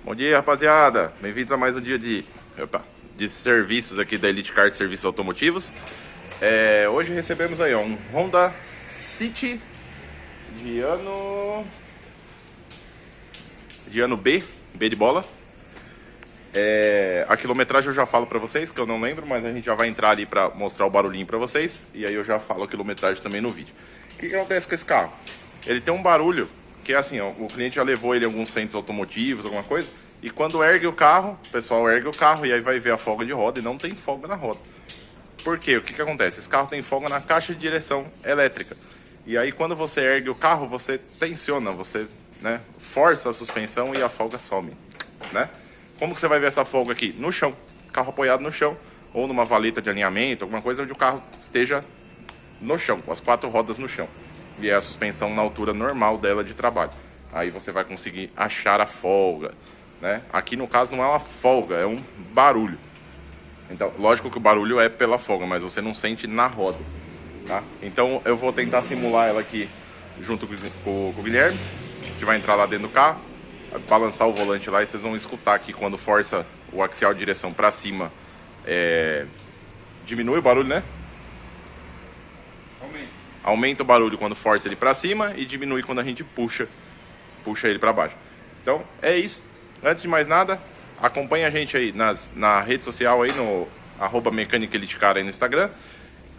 Bom dia, rapaziada. Bem-vindos a mais um dia de serviços aqui da Elite Car Serviços Automotivos. Hoje recebemos aí um Honda City de ano B de bola. A quilometragem eu já falo pra vocês, que eu não lembro, mas a gente já vai entrar ali pra mostrar o barulhinho pra vocês. E aí eu já falo a quilometragem também no vídeo. O que acontece com esse carro? Ele tem um barulho que é assim, ó, o cliente já levou ele em alguns centros automotivos, alguma coisa, e quando ergue o carro, o pessoal ergue o carro e aí vai ver a folga de roda e não tem folga na roda. Por quê? O que acontece? Esse carro tem folga na caixa de direção elétrica. E aí quando você ergue o carro, você tensiona, você, né, força a suspensão e a folga some, né? Como que você vai ver essa folga aqui? No chão, carro apoiado no chão, ou numa valeta de alinhamento, alguma coisa onde o carro esteja no chão, com as 4 rodas no chão. E é a suspensão na altura normal dela de trabalho. Aí você vai conseguir achar a folga, né? Aqui no caso não é uma folga, é um barulho. Então, lógico que o barulho é pela folga, mas você não sente na roda, tá? Então eu vou tentar simular ela aqui junto com o Guilherme. A gente vai entrar lá dentro do carro, balançar o volante lá e vocês vão escutar aqui quando força o axial de direção para cima. Diminui o barulho, né? Aumenta o barulho quando força ele para cima e diminui quando a gente puxa ele para baixo. Então é isso. Antes de mais nada, acompanhe a gente aí na rede social aí no @mecanicaelitecar aí no Instagram.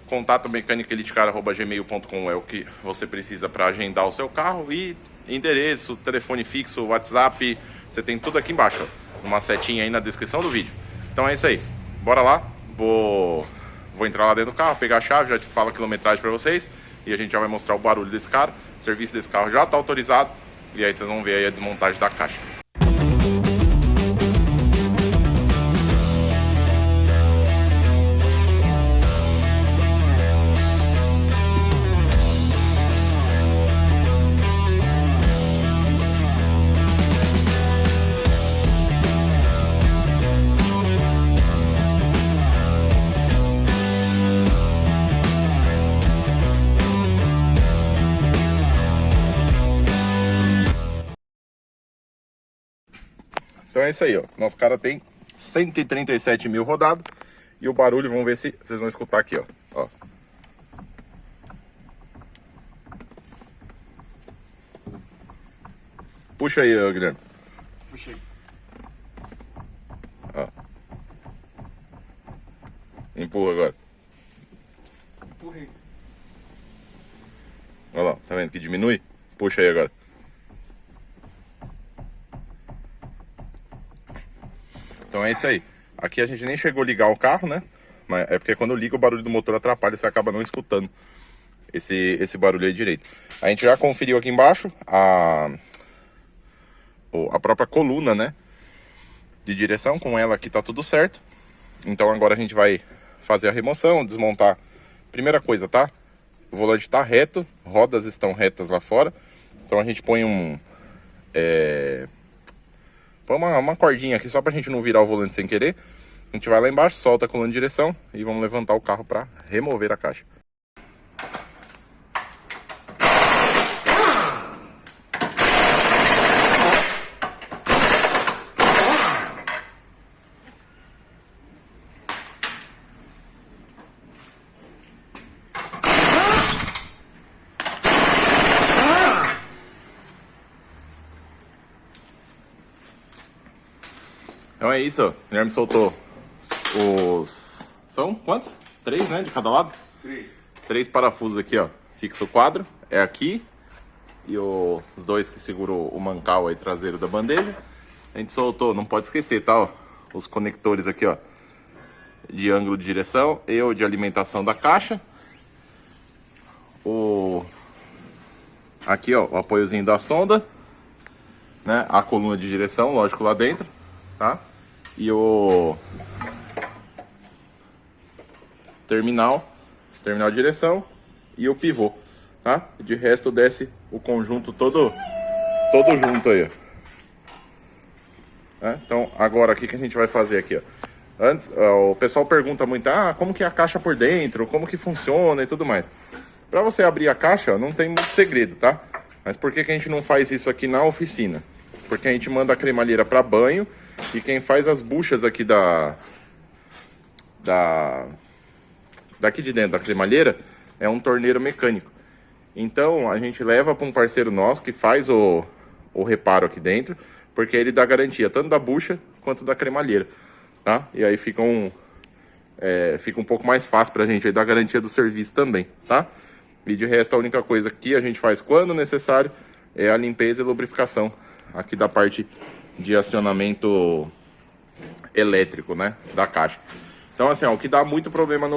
Contato mecanicaelitecar@gmail.com é o que você precisa para agendar o seu carro, e endereço, telefone fixo, WhatsApp, você tem tudo aqui embaixo, ó, uma setinha aí na descrição do vídeo. Então é isso aí. Bora lá. Vou entrar lá dentro do carro, pegar a chave, já te falo a quilometragem para vocês. E a gente já vai mostrar o barulho desse carro. O serviço desse carro já está autorizado. E aí vocês vão ver aí a desmontagem da caixa. Então é isso aí, ó. Nosso cara tem 137 mil rodado. E o barulho, vamos ver se vocês vão escutar aqui, ó. Puxa aí, ó, Guilherme. Puxa aí. Ó. Empurra agora. Empurrei. Olha lá, tá vendo que diminui? Puxa aí agora. Então é isso aí. Aqui a gente nem chegou a ligar o carro, né? Mas é porque quando liga o barulho do motor atrapalha, você acaba não escutando esse barulho aí direito. A gente já conferiu aqui embaixo a própria coluna, né, de direção. Com ela aqui tá tudo certo. Então agora a gente vai fazer a remoção, desmontar. Primeira coisa, tá? O volante tá reto, rodas estão retas lá fora. Então a gente põe põe uma cordinha aqui só pra gente não virar o volante sem querer. A gente vai lá embaixo, solta a coluna de direção e vamos levantar o carro pra remover a caixa. Então é isso, ó. O Guilherme soltou os... São quantos? 3, né? De cada lado? 3 parafusos aqui, ó. Fixa o quadro, é aqui. E os 2 que seguram o mancal aí traseiro da bandeja. A gente soltou, não pode esquecer, tá? Ó, os conectores aqui, ó, de ângulo de direção e o de alimentação da caixa. Aqui, ó, o apoiozinho da sonda, né? A coluna de direção, lógico, lá dentro, tá? E o terminal de direção e o pivô, tá? De resto desce o conjunto todo junto aí, ó. Então agora o que a gente vai fazer aqui, ó? Antes, o pessoal pergunta muito, como que é a caixa por dentro, como que funciona e tudo mais. Para você abrir a caixa, não tem muito segredo, tá? Mas por que a gente não faz isso aqui na oficina? Porque a gente manda a cremalheira para banho e quem faz as buchas aqui daqui de dentro da cremalheira é um torneiro mecânico. Então a gente leva para um parceiro nosso que faz o reparo aqui dentro, porque ele dá garantia tanto da bucha quanto da cremalheira, tá? E aí fica um pouco mais fácil pra gente aí dar garantia do serviço também, tá? E de resto a única coisa que a gente faz quando necessário é a limpeza e lubrificação aqui da parte de acionamento elétrico, né, da caixa. Então assim, ó, o que dá muito problema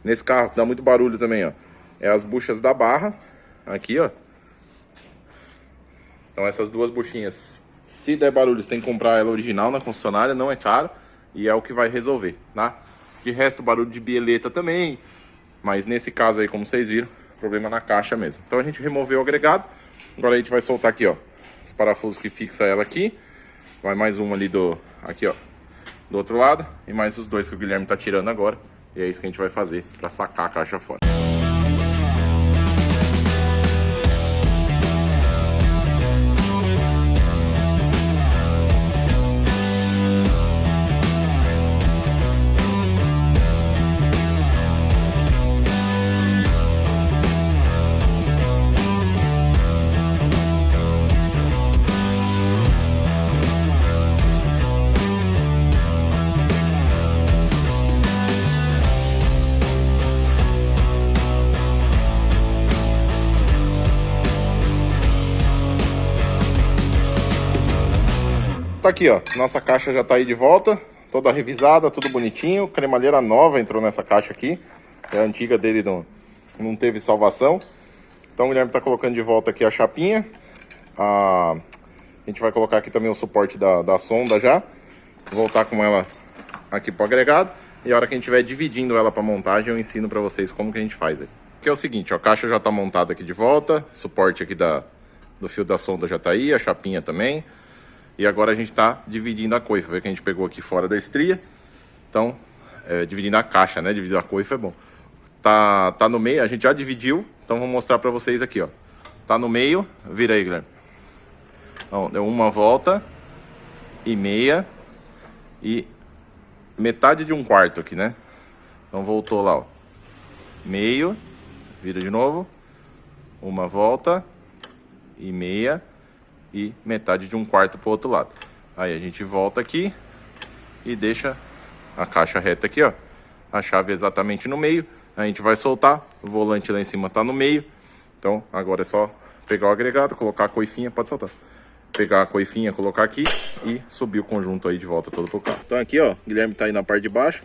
nesse carro, que dá muito barulho também, ó, é as buchas da barra, aqui, ó. Então essas duas buchinhas, se der barulho, você tem que comprar ela original na concessionária, não é caro, e é o que vai resolver, tá? De resto, barulho de bieleta também, mas nesse caso aí, como vocês viram, problema na caixa mesmo. Então a gente removeu o agregado, agora a gente vai soltar aqui, ó, os parafusos que fixa ela aqui, vai mais um ali aqui, ó, do outro lado, e mais os dois que o Guilherme tá tirando agora, e é isso que a gente vai fazer para sacar a caixa fora. Tá aqui, ó, nossa caixa já tá aí de volta, toda revisada, tudo bonitinho, cremalheira nova entrou nessa caixa aqui, a antiga dele não teve salvação, então o Guilherme tá colocando de volta aqui a chapinha, a gente vai colocar aqui também o suporte da sonda já, voltar com ela aqui pro agregado, e a hora que a gente estiver dividindo ela pra montagem eu ensino pra vocês como que a gente faz aí. Que é o seguinte, ó, a caixa já tá montada aqui de volta, suporte aqui do fio da sonda já tá aí, a chapinha também. E agora a gente está dividindo a coifa, vê que a gente pegou aqui fora da estria. Então, dividindo a caixa, né? Dividir a coifa é bom. Tá no meio, a gente já dividiu, então vou mostrar para vocês aqui, ó. Tá no meio, vira aí, Guilherme. Então, deu uma volta e meia e metade de um quarto aqui, né? Então voltou lá, ó. Meio, vira de novo, uma volta e meia e metade de um quarto pro outro lado. Aí a gente volta aqui e deixa a caixa reta aqui, ó. A chave exatamente no meio. A gente vai soltar, o volante lá em cima tá no meio. Então agora é só pegar o agregado, colocar a coifinha, pode soltar. Pegar a coifinha, colocar aqui e subir o conjunto aí de volta todo pro carro. Então aqui, ó, o Guilherme tá aí na parte de baixo,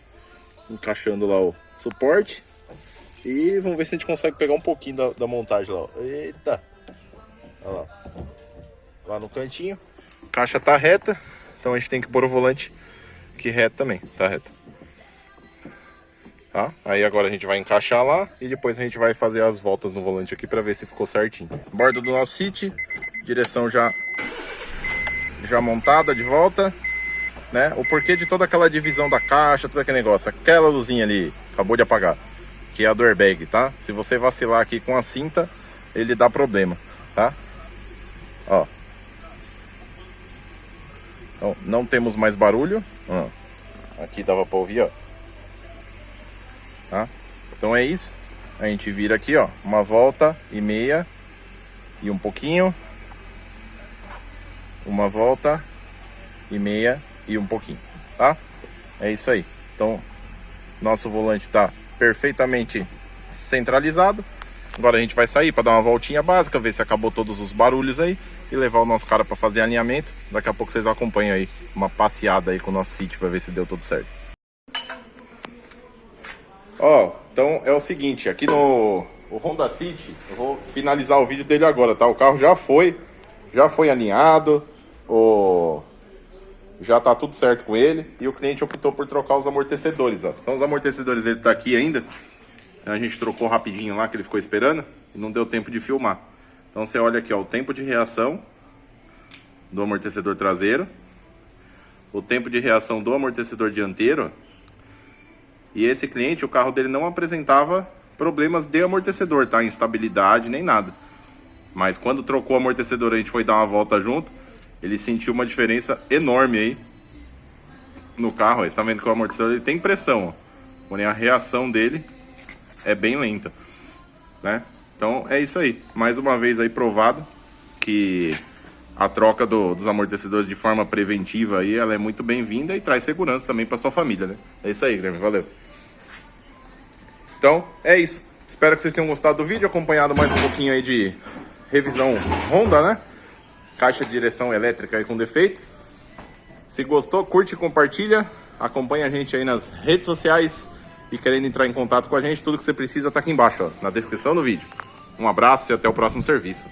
encaixando lá o suporte. E vamos ver se a gente consegue pegar um pouquinho da montagem lá, ó. Eita! Olha lá. Lá no cantinho, a caixa tá reta, então a gente tem que pôr o volante aqui reto também, tá reto. Tá? Aí agora a gente vai encaixar lá e depois a gente vai fazer as voltas no volante aqui para ver se ficou certinho. Borda do nosso City, direção já montada de volta, né? O porquê de toda aquela divisão da caixa, todo aquele negócio, aquela luzinha ali, acabou de apagar, que é a do airbag, tá? Se você vacilar aqui com a cinta, ele dá problema, tá? Ó. Então, não temos mais barulho. Aqui dava pra ouvir, ó. Tá? Então é isso. A gente vira aqui, ó. Uma volta e meia. E um pouquinho. Uma volta e meia e um pouquinho. Tá? É isso aí. Então, nosso volante tá perfeitamente centralizado. Agora a gente vai sair para dar uma voltinha básica, ver se acabou todos os barulhos aí e levar o nosso cara para fazer alinhamento. Daqui a pouco vocês acompanham aí uma passeada aí com o nosso City para ver se deu tudo certo. Ó, então é o seguinte, aqui no Honda City, eu vou finalizar o vídeo dele agora, tá? O carro já foi alinhado, já tá tudo certo com ele e o cliente optou por trocar os amortecedores, ó. Então os amortecedores dele tá aqui ainda. A gente trocou rapidinho lá, que ele ficou esperando, e não deu tempo de filmar. Então você olha aqui, ó, o tempo de reação do amortecedor traseiro, o tempo de reação do amortecedor dianteiro, e esse cliente, o carro dele não apresentava problemas de amortecedor, tá? Instabilidade nem nada. Mas quando trocou o amortecedor, a gente foi dar uma volta junto, ele sentiu uma diferença enorme aí no carro. Ó. Você tá vendo que o amortecedor ele tem pressão, ó. Porém a reação dele é bem lenta, né? Então é isso aí. Mais uma vez aí provado que a troca dos amortecedores de forma preventiva aí, ela é muito bem-vinda e traz segurança também para sua família, né? É isso aí, Guilherme. Valeu. Então, é isso. Espero que vocês tenham gostado do vídeo, acompanhado mais um pouquinho aí de revisão Honda, né? Caixa de direção elétrica aí com defeito. Se gostou, curte e compartilha. Acompanha a gente aí nas redes sociais. E querendo entrar em contato com a gente, tudo que você precisa tá aqui embaixo, ó, na descrição do vídeo. Um abraço e até o próximo serviço.